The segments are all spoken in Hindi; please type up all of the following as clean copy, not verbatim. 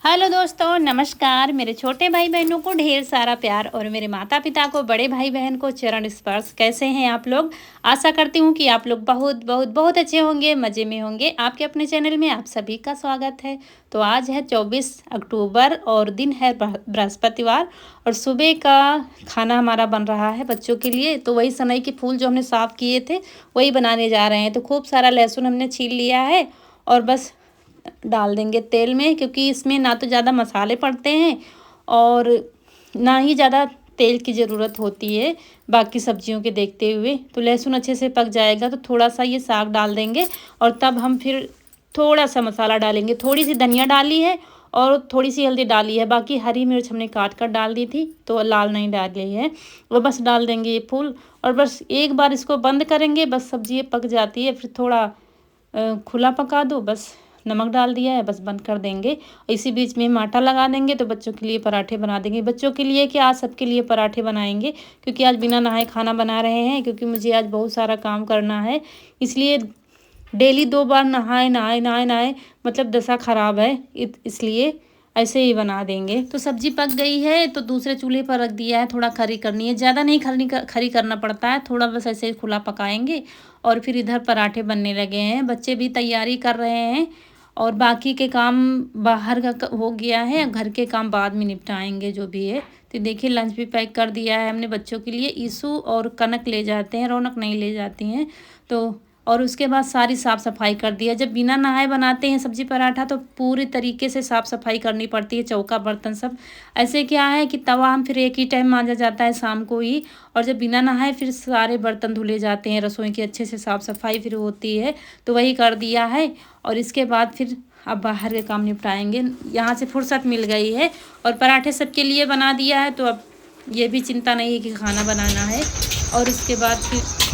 हेलो दोस्तों, नमस्कार। मेरे छोटे भाई बहनों को ढेर सारा प्यार और मेरे माता पिता को, बड़े भाई बहन को चरण स्पर्श। कैसे हैं आप लोग? आशा करती हूँ कि आप लोग बहुत बहुत बहुत अच्छे होंगे, मज़े में होंगे। आपके अपने चैनल में आप सभी का स्वागत है। तो आज है 24 अक्टूबर और दिन है बृहस्पतिवार और सुबह का खाना हमारा बन रहा है बच्चों के लिए। तो वही सनई के फूल जो हमने साफ़ किए थे वही बनाने जा रहे हैं। तो खूब सारा लहसुन हमने छील लिया है और बस डाल देंगे तेल में, क्योंकि इसमें ना तो ज़्यादा मसाले पड़ते हैं और ना ही ज़्यादा तेल की ज़रूरत होती है बाकी सब्जियों के देखते हुए। तो लहसुन अच्छे से पक जाएगा तो थोड़ा सा ये साग डाल देंगे और तब हम फिर थोड़ा सा मसाला डालेंगे। थोड़ी सी धनिया डाली है और थोड़ी सी हल्दी डाली है, बाकी हरी मिर्च हमने काट कर डाल दी थी तो लाल नहीं डाली है। और बस डाल देंगे ये फूल और बस एक बार इसको बंद करेंगे। बस सब्जी ये पक जाती है, फिर थोड़ा खुला पका दो, बस नमक डाल दिया है, बस बंद कर देंगे। इसी बीच में हम आटा लगा देंगे तो बच्चों के लिए पराठे बना देंगे। बच्चों के लिए कि आज सबके लिए पराठे बनाएंगे, क्योंकि आज बिना नहाए खाना बना रहे हैं, क्योंकि मुझे आज बहुत सारा काम करना है। इसलिए डेली 2 बार नहाए नहाए नहाए नहाए मतलब दशा ख़राब है, इसलिए ऐसे ही बना देंगे। तो सब्जी पक गई है तो दूसरे चूल्हे पर रख दिया है। थोड़ा खरी करनी है, ज़्यादा नहीं खरी करना पड़ता है, थोड़ा बस ऐसे खुला पकाएंगे। और फिर इधर पराठे बनने लगे हैं, बच्चे भी तैयारी कर रहे हैं और बाकी के काम बाहर का हो गया है, घर के काम बाद में निपटाएंगे जो भी है। तो देखिए लंच भी पैक कर दिया है हमने बच्चों के लिए। ईशु और कनक ले जाते हैं, रौनक नहीं ले जाती हैं। तो और उसके बाद सारी साफ़ सफाई कर दिया। जब बिना नहाए बनाते हैं सब्जी पराठा तो पूरी तरीके से साफ़ सफाई करनी पड़ती है, चौका बर्तन सब। ऐसे क्या है कि तवा हम फिर एक ही टाइम मांजा जाता है शाम को ही, और जब बिना नहाए फिर सारे बर्तन धुले जाते हैं, रसोई की अच्छे से साफ़ सफाई फिर होती है। तो वही कर दिया है और इसके बाद फिर अब बाहर के काम निपटाएंगे। यहाँ से फुर्सत मिल गई है और पराठे सबके लिए बना दिया है, तो अब ये भी चिंता नहीं है कि खाना बनाना है। और उसके बाद फिर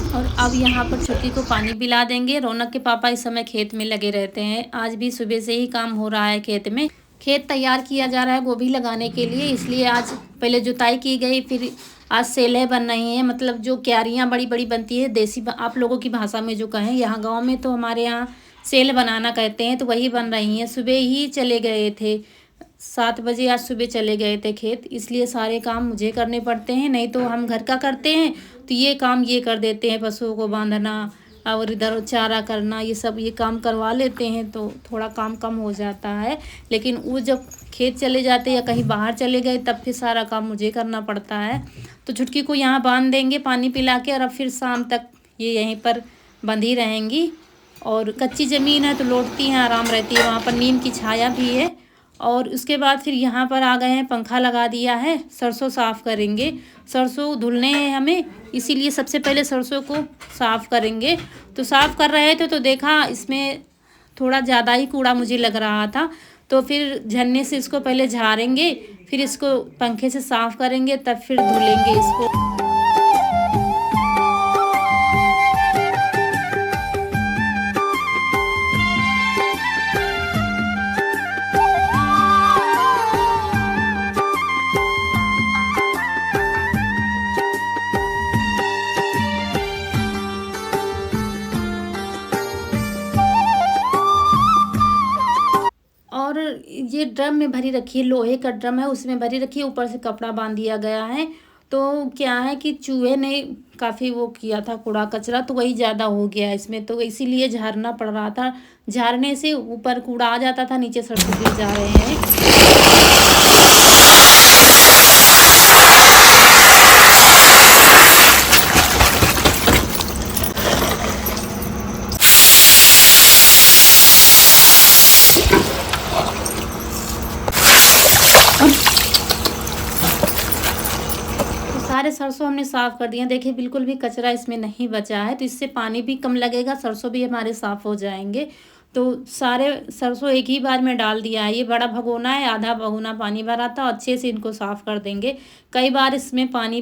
और अब यहाँ पर छुट्टी को पानी पिला देंगे। रौनक के पापा इस समय खेत में लगे रहते हैं, आज भी सुबह से ही काम हो रहा है खेत में। खेत तैयार किया जा रहा है गोभी लगाने के लिए, इसलिए आज पहले जुताई की गई, फिर आज सेलें बन रही हैं। मतलब जो क्यारियाँ बड़ी बड़ी बनती है, देसी आप लोगों की भाषा में जो कहें, यहाँ गाँव में तो हमारे यहाँ सेल बनाना कहते हैं, तो वही बन रही हैं। सुबह ही चले गए थे, 7 बजे आज सुबह चले गए थे खेत, इसलिए सारे काम मुझे करने पड़ते हैं। नहीं तो हम घर का करते हैं तो ये काम ये कर देते हैं, पशुओं को बांधना और इधर चारा करना, ये सब ये काम करवा लेते हैं, तो थोड़ा काम कम हो जाता है। लेकिन वो जब खेत चले जाते या कहीं बाहर चले गए तब फिर सारा काम मुझे करना पड़ता है। तो छुटकी को यहाँ बांध देंगे पानी पिला के, और अब फिर शाम तक ये यहीं पर बंधी रहेंगी। और कच्ची ज़मीन है तो लौटती हैं, आराम रहती है, वहाँ पर नीम की छाया भी है। और उसके बाद फिर यहाँ पर आ गए हैं, पंखा लगा दिया है, सरसों साफ़ करेंगे। सरसों धुलने हैं हमें, इसीलिए सबसे पहले सरसों को साफ़ करेंगे। तो साफ़ कर रहे थे तो देखा इसमें थोड़ा ज़्यादा ही कूड़ा मुझे लग रहा था, तो फिर झन्ने से इसको पहले झाड़ेंगे, फिर इसको पंखे से साफ़ करेंगे, तब फिर धुलेंगे इसको। और ये ड्रम में भरी रखी है, लोहे का ड्रम है, उसमें भरी रखी है, ऊपर से कपड़ा बांध दिया गया है। तो क्या है कि चूहे ने काफ़ी वो किया था कूड़ा कचरा, तो वही ज़्यादा हो गया इसमें, तो इसीलिए झाड़ना पड़ रहा था। झाड़ने से ऊपर कूड़ा आ जाता था, नीचे सरसों गिर जा रहे हैं। तो सारे सरसों हमने साफ़ कर दिए हैं, देखिए बिल्कुल भी कचरा इसमें नहीं बचा है। तो इससे पानी भी कम लगेगा, सरसों भी हमारे साफ़ हो जाएंगे। तो सारे सरसों एक ही बार में डाल दिया है। ये बड़ा भगोना है, आधा भगोना पानी भरा था, अच्छे से इनको साफ़ कर देंगे। कई बार इसमें पानी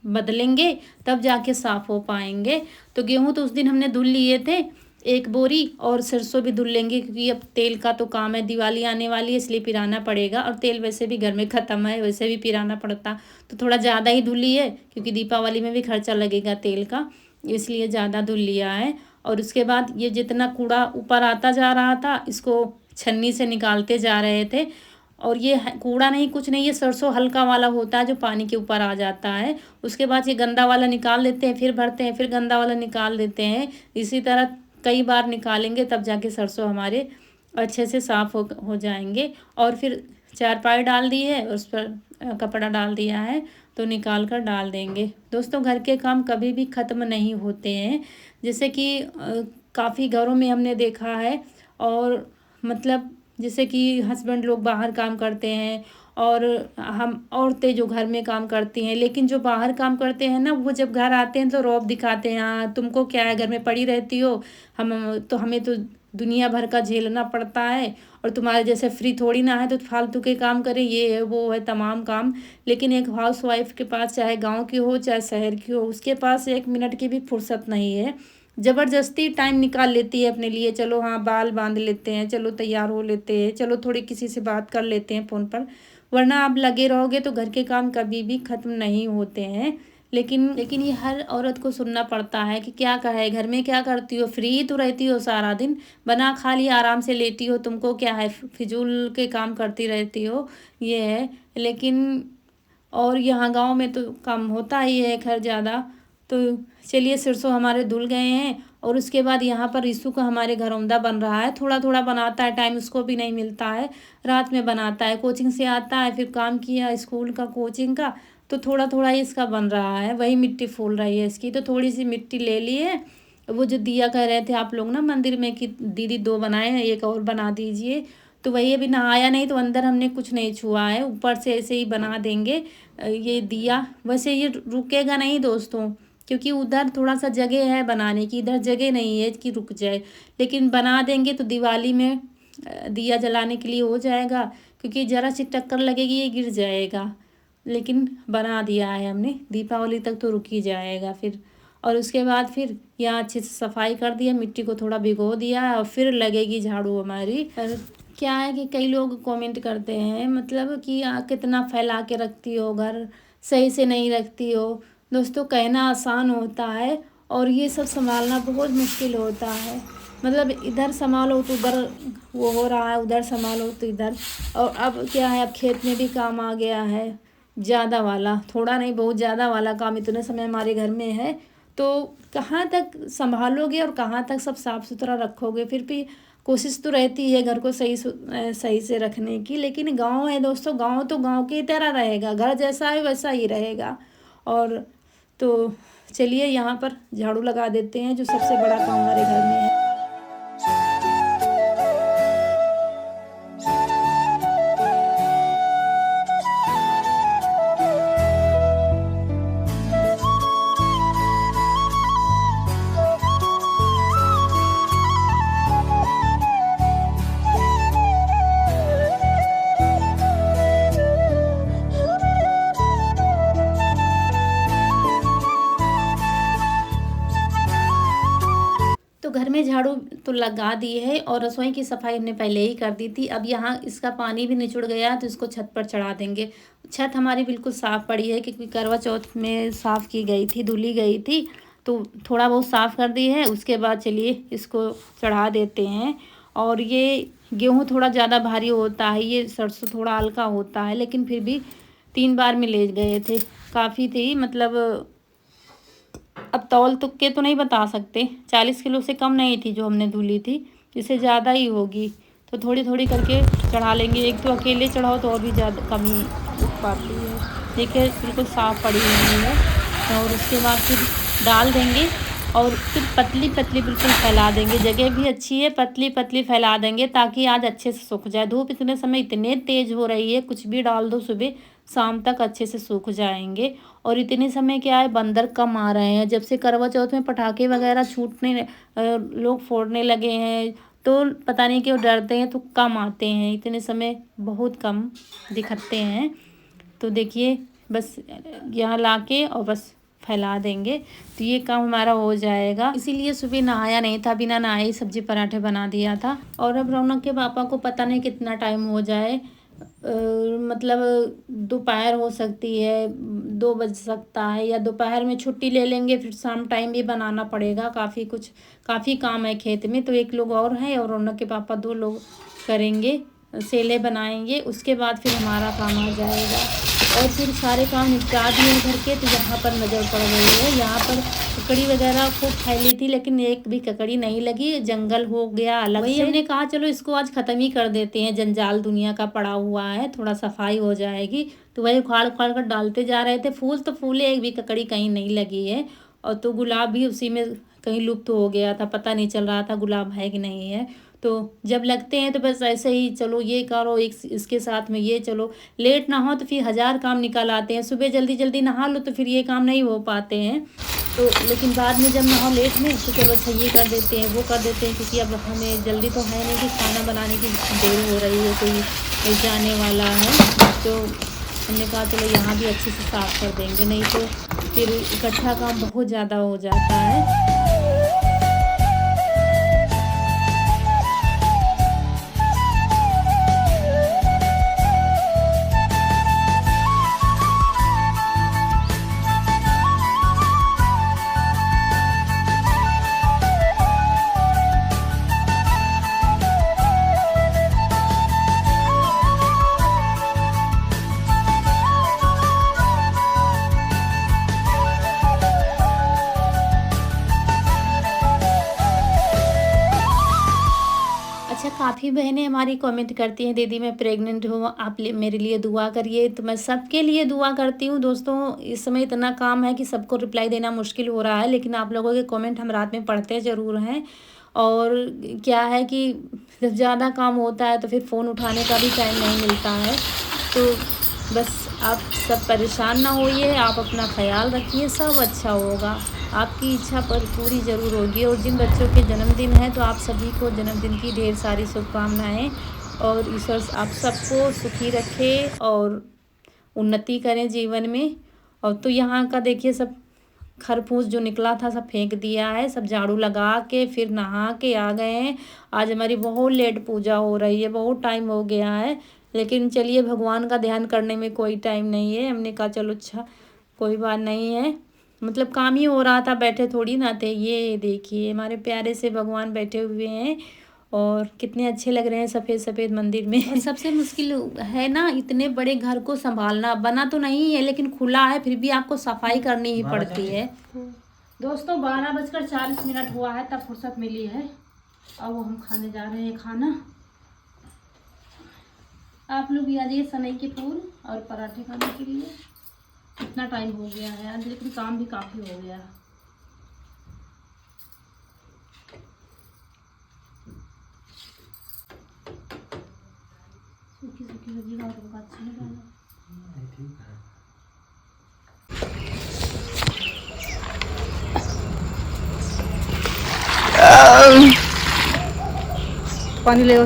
बदलेंगे तब जाके साफ़ हो पाएंगे। तो गेहूँ तो उस दिन हमने धुल लिए थे, एक बोरी, और सरसों भी धुल लेंगे क्योंकि अब तेल का तो काम है, दिवाली आने वाली है इसलिए पिराना पड़ेगा, और तेल वैसे भी घर में ख़त्म है, वैसे भी पिराना पड़ता, तो थोड़ा ज़्यादा ही धुल लिए क्योंकि दीपावली में भी खर्चा लगेगा तेल का, इसलिए ज़्यादा धुल लिया है। और उसके बाद ये जितना कूड़ा ऊपर आता जा रहा था इसको छन्नी से निकालते जा रहे थे, और ये कूड़ा नहीं कुछ नहीं, ये सरसों हल्का वाला होता है जो पानी के ऊपर आ जाता है। उसके बाद ये गंदा वाला निकाल देते हैं, फिर भरते हैं, फिर गंदा वाला निकाल देते हैं। इसी तरह कई बार निकालेंगे तब जाके सरसों हमारे अच्छे से साफ़ हो जाएंगे। और फिर चारपाई डाल दी है, उस पर कपड़ा डाल दिया है, तो निकाल कर डाल देंगे। दोस्तों, घर के काम कभी भी ख़त्म नहीं होते हैं, जैसे कि काफ़ी घरों में हमने देखा है, और मतलब जैसे कि हस्बैंड लोग बाहर काम करते हैं और हम औरतें जो घर में काम करती हैं, लेकिन जो बाहर काम करते हैं ना, वो जब घर आते हैं तो रौब दिखाते हैं, हाँ तुमको क्या है, घर में पड़ी रहती हो, हमें तो दुनिया भर का झेलना पड़ता है, और तुम्हारे जैसे फ्री थोड़ी ना है तो फालतू के काम करें, ये है वो है तमाम काम। लेकिन एक हाउस वाइफ के पास, चाहे गांव की हो चाहे शहर की हो, उसके पास 1 मिनट की भी फुर्सत नहीं है, ज़बरदस्ती टाइम निकाल लेती है अपने लिए, चलो हाँ बाल बांध लेते हैं, चलो तैयार हो लेते हैं, चलो थोड़ी किसी से बात कर लेते हैं फ़ोन पर, वरना आप लगे रहोगे तो घर के काम कभी भी ख़त्म नहीं होते हैं। लेकिन ये हर औरत को सुनना पड़ता है कि क्या कहे, घर में क्या करती हो, फ्री ही तो रहती हो सारा दिन, बना खा लिया आराम से लेटी हो, तुमको क्या है, फिजूल के काम करती रहती हो, ये है। लेकिन और यहाँ गांव में तो कम होता ही है खैर ज़्यादा। तो चलिए, सरसों हमारे धुल गए हैं, और उसके बाद यहाँ पर रीशु का हमारे घर औंधा बन रहा है, थोड़ा थोड़ा बनाता है, टाइम उसको भी नहीं मिलता है, रात में बनाता है, कोचिंग से आता है, फिर काम किया स्कूल का कोचिंग का, तो थोड़ा थोड़ा ही इसका बन रहा है, वही मिट्टी फूल रही है इसकी, तो थोड़ी सी मिट्टी ले ली है। वो जो दिया कह रहे थे आप लोग ना मंदिर में कि दीदी 2 बनाए हैं, एक और बना दीजिए, तो वही अभी नहाया नहीं तो अंदर हमने कुछ नहीं छुआ है, ऊपर से ऐसे ही बना देंगे ये दिया। वैसे ये रुकेगा नहीं दोस्तों, क्योंकि उधर थोड़ा सा जगह है बनाने की, इधर जगह नहीं है कि रुक जाए, लेकिन बना देंगे तो दिवाली में दिया जलाने के लिए हो जाएगा, क्योंकि ज़रा सी टक्कर लगेगी ये गिर जाएगा। लेकिन बना दिया है हमने, दीपावली तक तो रुक ही जाएगा फिर। और उसके बाद फिर यहाँ अच्छे से सफाई कर दिया, मिट्टी को थोड़ा भिगो दिया है, और फिर लगेगी झाड़ू हमारी। और क्या है कि कई लोग कमेंट करते हैं मतलब कि कितना फैला के रखती हो घर, सही से नहीं रखती हो। दोस्तों, कहना आसान होता है और ये सब संभालना बहुत मुश्किल होता है। मतलब इधर संभालो तो उधर वो हो रहा है, उधर संभालो तो इधर। और अब क्या है, अब खेत में भी काम आ गया है, ज़्यादा वाला, थोड़ा नहीं बहुत ज़्यादा वाला काम इतने समय हमारे घर में है, तो कहाँ तक संभालोगे और कहाँ तक सब साफ़ सुथरा रखोगे। फिर भी कोशिश तो रहती है घर को सही से रखने की, लेकिन गांव है दोस्तों, गांव तो गांव की तरह रहेगा, घर जैसा है वैसा ही रहेगा। और तो चलिए यहाँ पर झाड़ू लगा देते हैं, जो सबसे बड़ा काम हमारे घर में है। तो घर में झाड़ू तो लगा दी है, और रसोई की सफाई हमने पहले ही कर दी थी। अब यहाँ इसका पानी भी निचुड़ गया तो इसको छत पर चढ़ा देंगे। छत हमारी बिल्कुल साफ़ पड़ी है क्योंकि करवा चौथ में साफ़ की गई थी, धुली गई थी, तो थोड़ा बहुत साफ़ कर दी है। उसके बाद चलिए इसको चढ़ा देते हैं। और ये गेहूँ थोड़ा ज़्यादा भारी होता है, ये सरसों थोड़ा हल्का होता है, लेकिन फिर भी 3 बार में ले गए थे, काफ़ी थी मतलब। अब तौल तुक के तो नहीं बता सकते, 40 किलो से कम नहीं थी जो हमने धुली थी, इससे ज़्यादा ही होगी, तो थोड़ी थोड़ी करके चढ़ा लेंगे। एक तो अकेले चढ़ाओ तो और भी ज़्यादा कमी उठ पाती है। देखिए बिल्कुल साफ़ पड़ी हुई है, और उसके बाद फिर डाल देंगे, और फिर पतली पतली बिल्कुल फैला देंगे। जगह भी अच्छी है, पतली पतली फैला देंगे ताकि आज अच्छे से सूख जाए। धूप इतने समय इतने तेज़ हो रही है, कुछ भी डाल दो सुबह शाम तक अच्छे से सूख जाएंगे। और इतने समय क्या है, बंदर कम आ रहे हैं, जब से करवा चौथ में पटाखे वगैरह छूटने लोग फोड़ने लगे हैं, तो पता नहीं क्यों डरते हैं, तो कम आते हैं, इतने समय बहुत कम दिखते हैं। तो देखिए बस यहाँ लाके और बस फैला देंगे। तो ये काम हमारा हो जाएगा। इसीलिए सुबह नहाया नहीं था, बिना नहाए ही सब्जी पराठे बना दिया था। और अब रौनक के पापा को पता नहीं कितना टाइम हो जाए, मतलब दोपहर हो सकती है, 2 बज सकता है, या दोपहर में छुट्टी ले लेंगे, फिर शाम टाइम भी बनाना पड़ेगा। काफ़ी काम है खेत में। तो एक लोग और हैं और रौनक के पापा 2 लोग करेंगे, सेले बनाएंगे। उसके बाद फिर हमारा काम आ जाएगा और फिर सारे काम निपटा दिए घर के। तो यहाँ पर नज़र पड़ रही है, यहाँ पर ककड़ी वगैरह खूब फैली थी, लेकिन एक भी ककड़ी नहीं लगी। जंगल हो गया अलग से। हमने कहा चलो इसको आज ख़त्म ही कर देते हैं, जंजाल दुनिया का पड़ा हुआ है, थोड़ा सफाई हो जाएगी। तो वही उखाड़ उखाड़ कर डालते जा रहे थे। फूल तो फूले, एक भी ककड़ी कहीं नहीं लगी है। और तो गुलाब भी उसी में कहीं लुप्त हो गया था, पता नहीं चल रहा था गुलाब है कि नहीं है। तो जब लगते हैं तो बस ऐसे ही चलो ये करो, एक इसके साथ में ये, चलो लेट ना हो तो फिर 1000 काम निकल आते हैं। सुबह जल्दी जल्दी नहा लो तो फिर ये काम नहीं हो पाते हैं। तो लेकिन बाद में जब नहाओ लेट में तो चलो अच्छा ये कर देते हैं, वो कर देते हैं, क्योंकि अब हमें जल्दी तो है नहीं कि खाना बनाने की देर हो रही है, कोई जाने वाला है। तो हमने कहा चलो यहाँ भी अच्छे से साफ़ कर देंगे, नहीं तो फिर इकट्ठा काम बहुत ज़्यादा हो जाता है। अच्छा, काफ़ी बहनें हमारी कमेंट करती हैं, दीदी मैं प्रेग्नेंट हूँ, आप मेरे लिए दुआ करिए। तो मैं सबके लिए दुआ करती हूँ दोस्तों। इस समय इतना काम है कि सबको रिप्लाई देना मुश्किल हो रहा है, लेकिन आप लोगों के कमेंट हम रात में पढ़ते ज़रूर हैं। और क्या है कि जब ज़्यादा काम होता है तो फिर फ़ोन उठाने का भी टाइम नहीं मिलता है। तो बस आप सब परेशान ना होइए, आप अपना ख्याल रखिए, सब अच्छा होगा। आपकी इच्छा पर पूरी ज़रूर होगी। और जिन बच्चों के जन्मदिन है तो आप सभी को जन्मदिन की ढेर सारी शुभकामनाएँ। और ईश्वर आप सबको सुखी रखे और उन्नति करें जीवन में। और तो यहाँ का देखिए सब खरपूस जो निकला था सब फेंक दिया है, सब झाड़ू लगा के फिर नहा के आ गए हैं। आज हमारी बहुत लेट पूजा हो रही है, बहुत टाइम हो गया है, लेकिन चलिए भगवान का ध्यान करने में कोई टाइम नहीं है। हमने कहा चलो अच्छा कोई बात नहीं है, मतलब काम ही हो रहा था, बैठे थोड़ी ना थे। ये देखिए हमारे प्यारे से भगवान बैठे हुए हैं और कितने अच्छे लग रहे हैं सफ़ेद सफ़ेद मंदिर में। और सबसे मुश्किल है ना इतने बड़े घर को संभालना। बना तो नहीं है लेकिन खुला है, फिर भी आपको सफाई करनी ही पड़ती है। दोस्तों 12:40 हुआ है, तब फुर्सत मिली है। अब हम खाने जा रहे हैं खाना। आप लोग भी आ जाइए सनई के फूल और पराठे खाने के लिए। इतना टाइम हो गया है आज, लेकिन काम भी काफ़ी हो गया। सूखी सूखी सब्जी का तो अच्छा नहीं बना। पानी ले।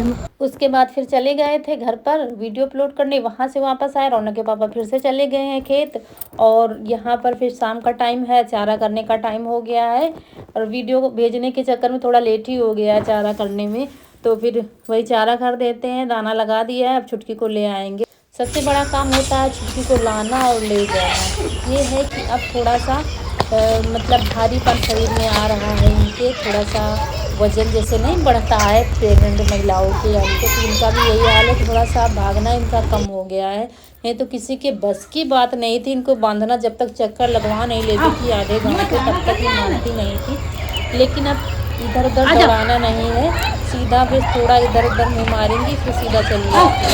उसके बाद फिर चले गए थे घर पर वीडियो अपलोड करने, वहाँ से वापस आए। रौनक के पापा फिर से चले गए हैं खेत। और यहाँ पर फिर शाम का टाइम है, चारा करने का टाइम हो गया है। और वीडियो को भेजने के चक्कर में थोड़ा लेट ही हो गया है चारा करने में। तो फिर वही चारा कर देते हैं, दाना लगा दिया है, अब छुटकी को ले आएंगे। सबसे बड़ा काम होता है छुटकी को लाना और ले जाना। ये है कि अब थोड़ा सा मतलब भारीपन शरीर में आ रहा है इनके, थोड़ा सा वजन जैसे नहीं बढ़ता है प्रेग्नेंट महिलाओं के, यानी कि तो इनका भी यही हाल है, थोड़ा सा भागना इनका कम हो गया है। नहीं तो किसी के बस की बात नहीं थी इनको बांधना, जब तक चक्कर लगवा नहीं लेती थी आधे घंटे तब तक ही मानती नहीं थी। लेकिन अब इधर उधर दौड़ाना नहीं है, सीधा बस थोड़ा इधर उधर मुँह मारेंगी फिर सीधा चली जाती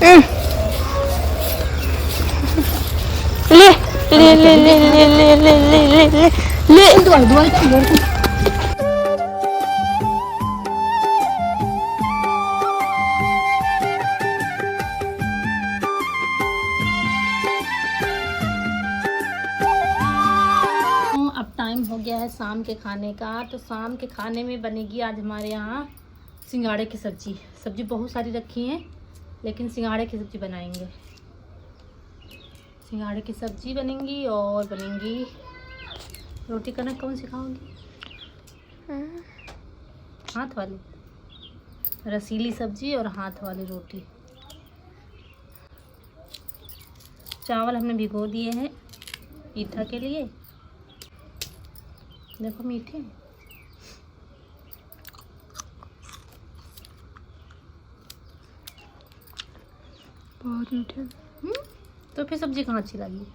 है। ले ले ले ले ले ले ले ले ले ले ले अब टाइम हो गया है शाम के खाने का। तो शाम के खाने में बनेगी आज हमारे यहाँ सिंघाड़े की सब्जी बहुत सारी रखी हैं, लेकिन सिंघाड़े की सब्ज़ी बनाएंगे। सिंघाड़े की सब्जी बनेंगी और बनेंगी रोटी। कनक कौन सी खाओगी? हाथ वाली रसीली सब्जी और हाथ वाली रोटी। चावल हमने भिगो दिए हैं पीठा के लिए। देखो मीठे बहुत मीठे। तो फिर सब्जी कहाँ अच्छी लगी?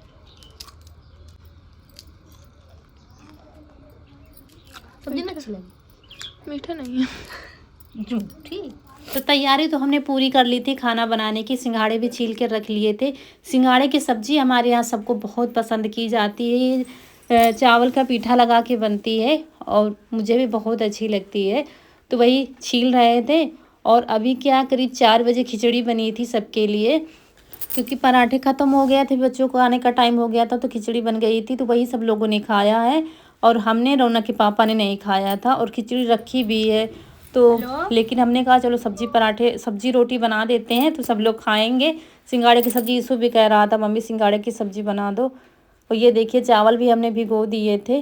सब्जी नहीं अच्छी लगी? मीठा नहीं है। झूठी। तो तैयारी तो हमने पूरी कर ली थी खाना बनाने की। सिंघाड़े भी छील के रख लिए थे। सिंघाड़े की सब्जी हमारे यहाँ सबको बहुत पसंद की जाती है। चावल का पीठा लगा के बनती है और मुझे भी बहुत अच्छी लगती है। तो वही छील रहे थे। और अभी क्या करीब 4 बजे खिचड़ी बनी थी सबके लिए, क्योंकि पराठे ख़त्म हो गए थे, बच्चों को आने का टाइम हो गया था, तो खिचड़ी बन गई थी। तो वही सब लोगों ने खाया है और हमने, रौनक के पापा ने नहीं खाया था। और खिचड़ी रखी भी है तो लेकिन हमने कहा चलो सब्जी रोटी बना देते हैं तो सब लोग खाएंगे। सिंघाड़े की सब्जी इसू भी कह रहा था मम्मी सिंघाड़े की सब्जी बना दो। और ये देखिए चावल भी हमने भिगो दिए थे।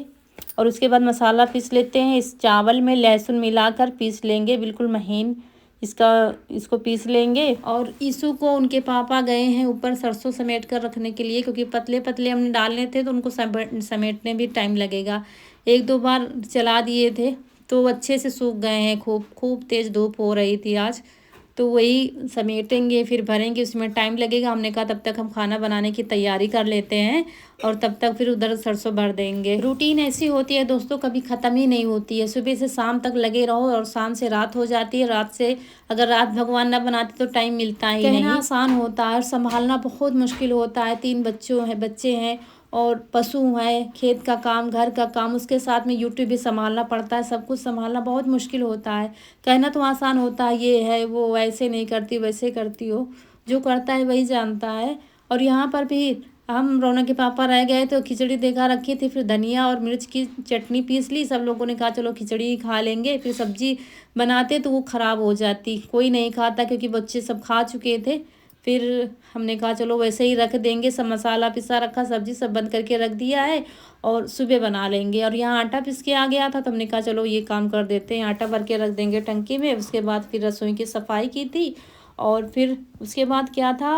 और उसके बाद मसाला पीस लेते हैं। इस चावल में लहसुन मिलाकर पीस लेंगे, बिल्कुल महीन इसको पीस लेंगे। और ईसू को उनके पापा गए हैं ऊपर सरसों समेट कर रखने के लिए, क्योंकि पतले पतले हमने डालने थे तो उनको समेटने भी टाइम लगेगा। 1-2 बार चला दिए थे तो अच्छे से सूख गए हैं। खूब तेज़ धूप हो रही थी आज। तो वही समेटेंगे फिर भरेंगे, उसमें टाइम लगेगा। हमने कहा तब तक हम खाना बनाने की तैयारी कर लेते हैं और तब तक फिर उधर सरसों भर देंगे। रूटीन ऐसी होती है दोस्तों, कभी ख़त्म ही नहीं होती है। सुबह से शाम तक लगे रहो और शाम से रात हो जाती है। रात से अगर रात भगवान ना बनाते तो टाइम मिलता ही नहीं। कहना आसान होता है और संभालना बहुत मुश्किल होता है। 3 बच्चे हैं और पशु है, खेत का काम, घर का काम, उसके साथ में यूट्यूब भी संभालना पड़ता है। सब कुछ संभालना बहुत मुश्किल होता है। कहना तो आसान होता है, ये है वो, ऐसे नहीं करती वैसे करती हो। जो करता है वही जानता है। और यहाँ पर भी हम, रौनक के पापा रह गए तो खिचड़ी देखा रखी थी, फिर धनिया और मिर्च की चटनी पीस ली। सब लोगों ने कहा चलो खिचड़ी ही खा लेंगे। फिर सब्जी बनाते तो वो ख़राब हो जाती, कोई नहीं खाता क्योंकि बच्चे सब खा चुके थे। फिर हमने कहा चलो वैसे ही रख देंगे। सब मसाला पिसा रखा, सब्जी सब बंद करके रख दिया है और सुबह बना लेंगे। और यहाँ आटा पीस के आ गया था तो हमने कहा चलो ये काम कर देते हैं, आटा भर के रख देंगे टंकी में। उसके बाद फिर रसोई की सफाई की थी और फिर उसके बाद क्या था,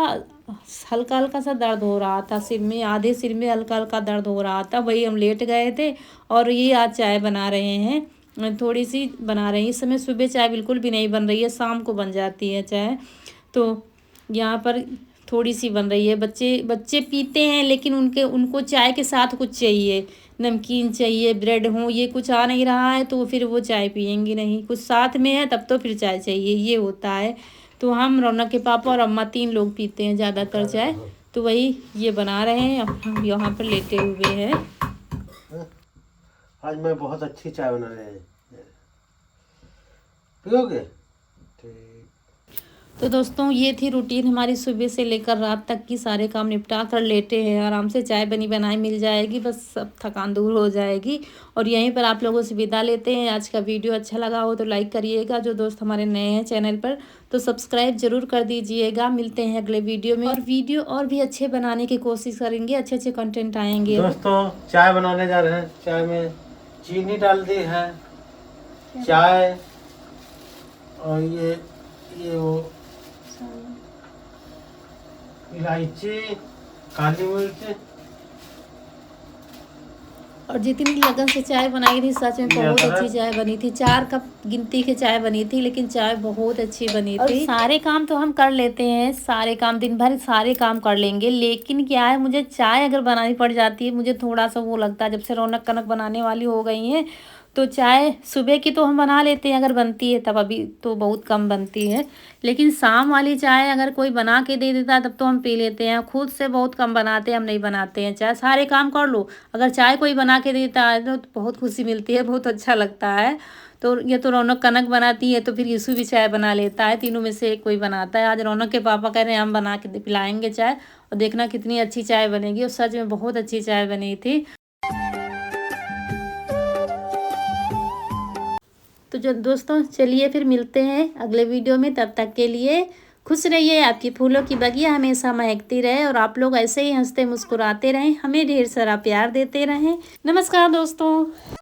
हल्का हल्का सा दर्द हो रहा था सिर में, आधे सिर में हल्का हल्का दर्द हो रहा था। वही हम लेट गए थे और ये आज चाय बना रहे हैं, थोड़ी सी बना रही हैं इस समय। सुबह चाय बिल्कुल भी नहीं बन रही है, शाम को बन जाती है चाय। तो यहाँ पर थोड़ी सी बन रही है। बच्चे पीते हैं लेकिन उनको चाय के साथ कुछ चाहिए, नमकीन चाहिए, ब्रेड हो, ये कुछ आ नहीं रहा है तो फिर वो चाय पियेंगी नहीं। कुछ साथ में है तब तो फिर चाय चाहिए, ये होता है। तो हम, रौनक के पापा और अम्मा 3 लोग पीते हैं ज़्यादातर चाय। तो वही ये बना रहे हैं, हम यहाँ पर लेटे हुए हैं। आज मैं बहुत अच्छी चाय बना रहे हैं, पियोगे? तो दोस्तों ये थी रूटीन हमारी, सुबह से लेकर रात तक की। सारे काम निपटा कर लेटे हैं आराम से, चाय बनी बनाई मिल जाएगी, बस सब थकान दूर हो जाएगी। और यहीं पर आप लोगों से विदा लेते हैं। आज का वीडियो अच्छा लगा हो तो लाइक करिएगा। जो दोस्त हमारे नए हैं चैनल पर तो सब्सक्राइब जरूर कर दीजिएगा। मिलते हैं अगले वीडियो में, और वीडियो और भी अच्छे बनाने की कोशिश करेंगे, अच्छे अच्छे कंटेंट आएंगे। दोस्तों चाय बनाने जा रहे हैं। चाय में चीनी डाल दी है, चाय और ये वो इलायची, काली मिर्च। और जितनी लगन से चाय बनाई थी सच में बहुत अच्छी चाय बनी थी। 4 कप गिनती की चाय बनी थी लेकिन चाय बहुत अच्छी बनी थी। सारे काम तो हम कर लेते हैं, सारे काम दिन भर सारे काम कर लेंगे, लेकिन क्या है, मुझे चाय अगर बनानी पड़ जाती है मुझे थोड़ा सा वो लगता है। जब से रौनक कनक बनाने वाली हो गई हैं तो चाय सुबह की तो हम बना लेते हैं अगर बनती है तब, अभी तो बहुत कम बनती है। लेकिन शाम वाली चाय अगर कोई बना के दे देता है तब तो हम पी लेते हैं। खुद से बहुत कम बनाते हैं, हम नहीं बनाते हैं चाय। सारे काम कर लो, अगर चाय कोई बना के देता है तो बहुत खुशी मिलती है, बहुत अच्छा लगता है। तो ये तो रौनक कनक बनाती है तो फिर यीशु भी चाय बना लेता है, तीनों में से एक कोई बनाता है। आज रौनक के पापा कह रहे हैं हम बना के पिलाएंगे चाय, और देखना कितनी अच्छी चाय बनेगी। और सच में बहुत अच्छी चाय बनी थी। तो जो दोस्तों चलिए फिर मिलते हैं अगले वीडियो में, तब तक के लिए खुश रहिए, आपकी फूलों की बगिया हमेशा महकती रहे और आप लोग ऐसे ही हंसते मुस्कुराते रहें, हमें ढेर सारा प्यार देते रहें। नमस्कार दोस्तों।